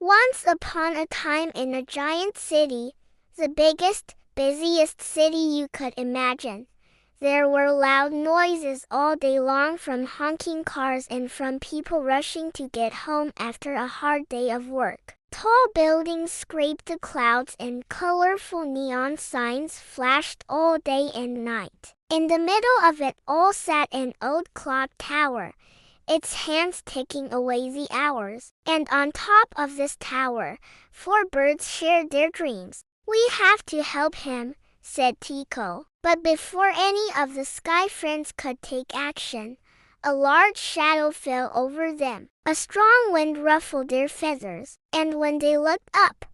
Once upon a time in a giant city, the biggest, busiest city you could imagine, there were loud noises all day long from honking cars and from people rushing to get home after a hard day of work. Tall buildings scraped the clouds and colorful neon signs flashed all day and night. In the middle of it all sat an old clock tower, its hands ticking away the hours. And on top of this tower, 4 birds shared their dreams. "We have to help him," said Tico. But before any of the Sky Friends could take action, a large shadow fell over them. A strong wind ruffled their feathers, and when they looked up,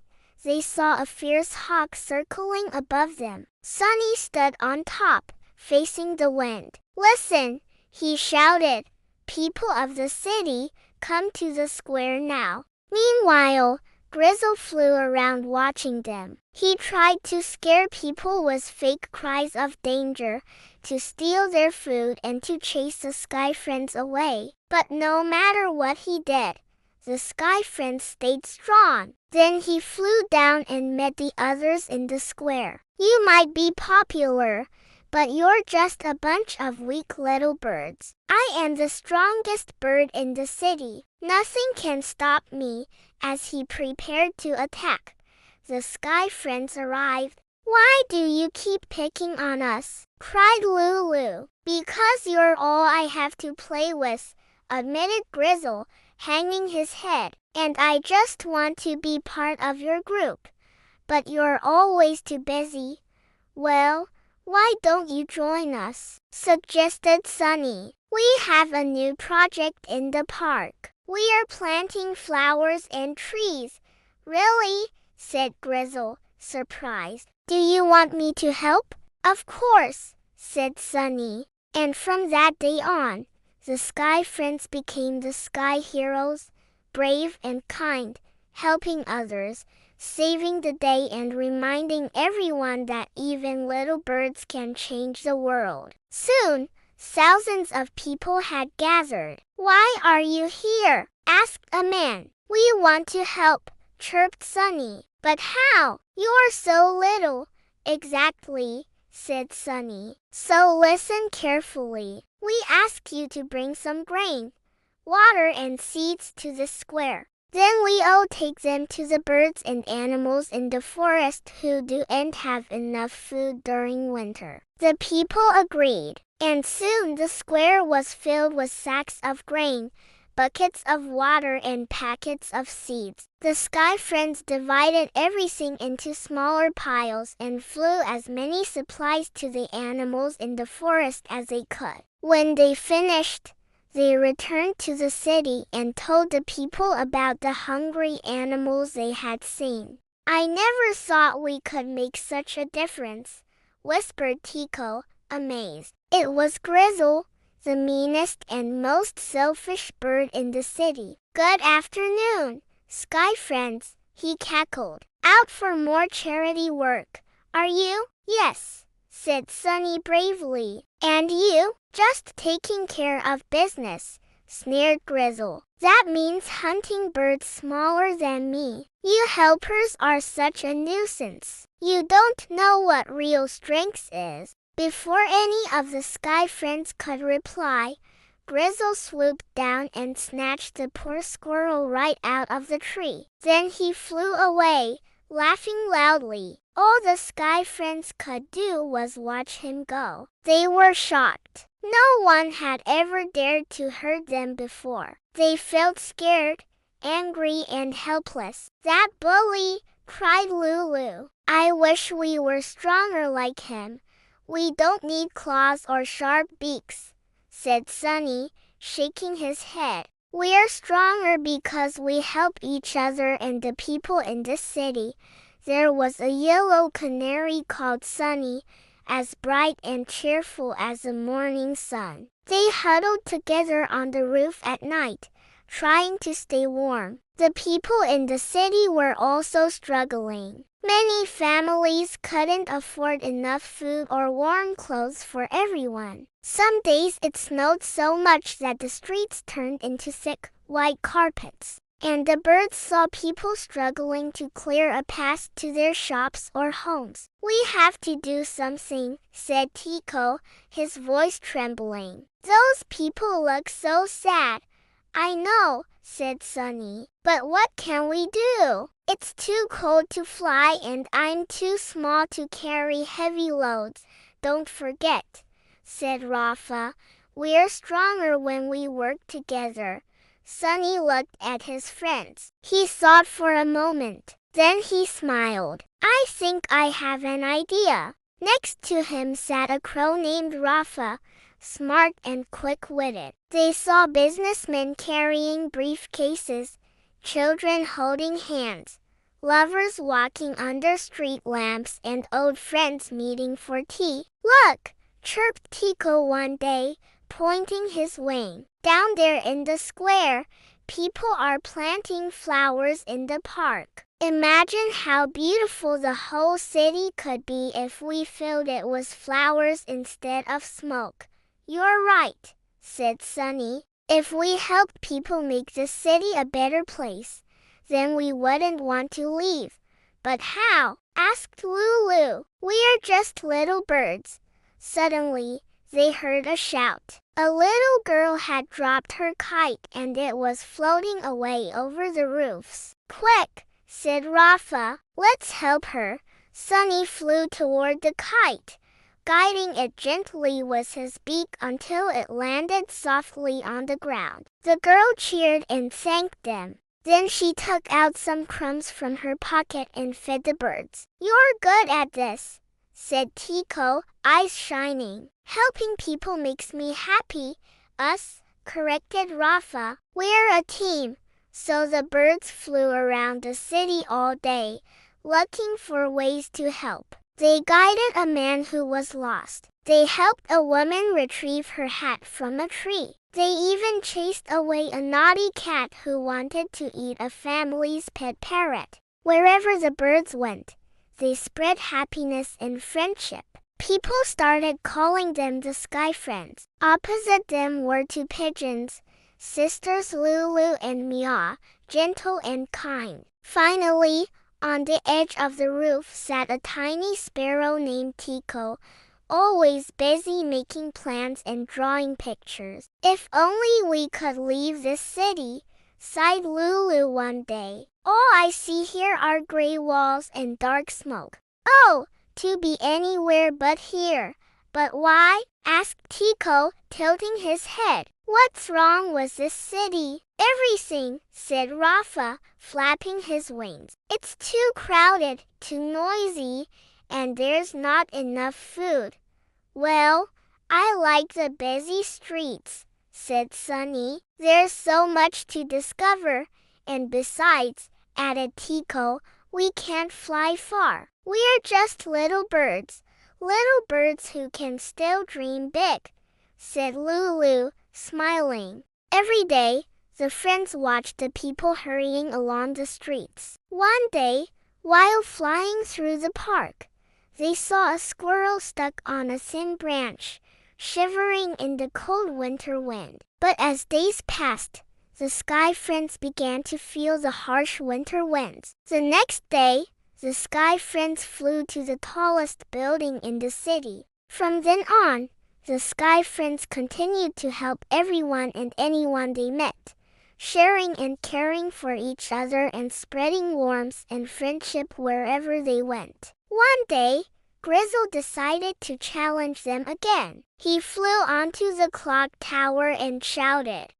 they saw a fierce hawk circling above them. Sunny stood on top, facing the wind. "Listen," he shouted. "People of the city, come to the square now." Meanwhile, Grizzle flew around watching them. He tried to scare people with fake cries of danger, to steal their food and to chase the Sky Friends away. But no matter what he did, the Sky Friends stayed strong. Then he flew down and met the others in the square. "You might be popular, but you're just a bunch of weak little birds. I am the strongest bird in the city. Nothing can stop me." As he prepared to attack, the Sky Friends arrived. "Why do you keep picking on us?" cried Lulu. "Because you're all I have to play with," admitted Grizzle, hanging his head. "And I just want to be part of your group. But you're always too busy." "Well, why don't you join us?" suggested Sunny. "We have a new project in the park. We are planting flowers and trees." "Really?" said Grizzle, surprised. "Do you want me to help?" "Of course," said Sunny. And from that day on, the Sky Friends became the Sky Heroes, brave and kind, helping others, saving the day and reminding everyone that even little birds can change the world. Soon, thousands of people had gathered. "Why are you here?" asked a man. "We want to help," chirped Sunny. "But how? You're so little." "Exactly," said Sunny. "So listen carefully. We ask you to bring some grain, water and seeds to the square. Then we'll take them to the birds and animals in the forest who don't have enough food during winter." The people agreed, and soon the square was filled with sacks of grain, buckets of water and packets of seeds. The Sky Friends divided everything into smaller piles and flew as many supplies to the animals in the forest as they could. When they finished, they returned to the city and told the people about the hungry animals they had seen. "I never thought we could make such a difference," whispered Tico, amazed. It was Grizzle, the meanest and most selfish bird in the city. "Good afternoon, Sky Friends," he cackled. "Out for more charity work, are you?" "Yes," said Sunny bravely. "And you?" "Just taking care of business," sneered Grizzle. "That means hunting birds smaller than me. You helpers are such a nuisance. You don't know what real strength is." Before any of the Sky Friends could reply, Grizzle swooped down and snatched the poor squirrel right out of the tree. Then he flew away, laughing loudly. All the Sky Friends could do was watch him go. They were shocked. No one had ever dared to hurt them before. They felt scared, angry and helpless. "That bully!" cried Lulu. "I wish we were stronger like him." "We don't need claws or sharp beaks," said Sunny, shaking his head. "We're stronger because we help each other and the people in this city." There was a yellow canary called Sunny, as bright and cheerful as the morning sun. They huddled together on the roof at night, trying to stay warm. The people in the city were also struggling. Many families couldn't afford enough food or warm clothes for everyone. Some days it snowed so much that the streets turned into thick, white carpets. and the birds saw people struggling to clear a path to their shops or homes. "We have to do something," said Tico, his voice trembling. "Those people look so sad." "I know," said Sunny. "But what can we do? It's too cold to fly and I'm too small to carry heavy loads." "Don't forget," said Rafa, "we're stronger when we work together." Sunny looked at his friends. He thought for a moment. Then he smiled. "I think I have an idea." Next to him sat a crow named Rafa, smart and quick-witted. They saw businessmen carrying briefcases, children holding hands, lovers walking under street lamps, and old friends meeting for tea. "Look!" chirped Tico one day, pointing his wing. "Down there in the square, people are planting flowers in the park. Imagine how beautiful the whole city could be if we filled it with flowers instead of smoke." "You're right," said Sunny. "If we helped people make the city a better place, then we wouldn't want to leave." "But how?" asked Lulu. "We're just little birds." Suddenly, they heard a shout. A little girl had dropped her kite and it was floating away over the roofs. "Quick," said Rafa, "let's help her." Sunny flew toward the kite, guiding it gently with his beak until it landed softly on the ground. The girl cheered and thanked them. Then she took out some crumbs from her pocket and fed the birds. "You're good at this," said Tico, eyes shining. "Helping people makes me happy." "Us," corrected Rafa. "We're a team." So the birds flew around the city all day, looking for ways to help. They guided a man who was lost. They helped a woman retrieve her hat from a tree. They even chased away a naughty cat who wanted to eat a family's pet parrot. Wherever the birds went, they spread happiness and friendship. People started calling them the Sky Friends. Opposite them were two pigeons, sisters Lulu and Mia, gentle and kind. Finally, on the edge of the roof sat a tiny sparrow named Tico, always busy making plans and drawing pictures. "If only we could leave this city," sighed Lulu one day. "All I see here are gray walls and dark smoke." "Oh, to be anywhere but here." "But why?" asked Tico, tilting his head. "What's wrong with this city?" "Everything," said Rafa, flapping his wings. "It's too crowded, too noisy, and there's not enough food." "Well, I like the busy streets," said Sunny. "There's so much to discover, and besides," added Tico, "we can't fly far. We're just little birds who can still dream big," said Lulu, smiling. Every day, the friends watched the people hurrying along the streets. One day, while flying through the park, they saw a squirrel stuck on a thin branch, shivering in the cold winter wind. But as days passed, the Sky Friends began to feel the harsh winter winds. The next day, the Sky Friends flew to the tallest building in the city. From then on, the Sky Friends continued to help everyone and anyone they met, sharing and caring for each other and spreading warmth and friendship wherever they went. One day, Grizzle decided to challenge them again. He flew onto the clock tower and shouted,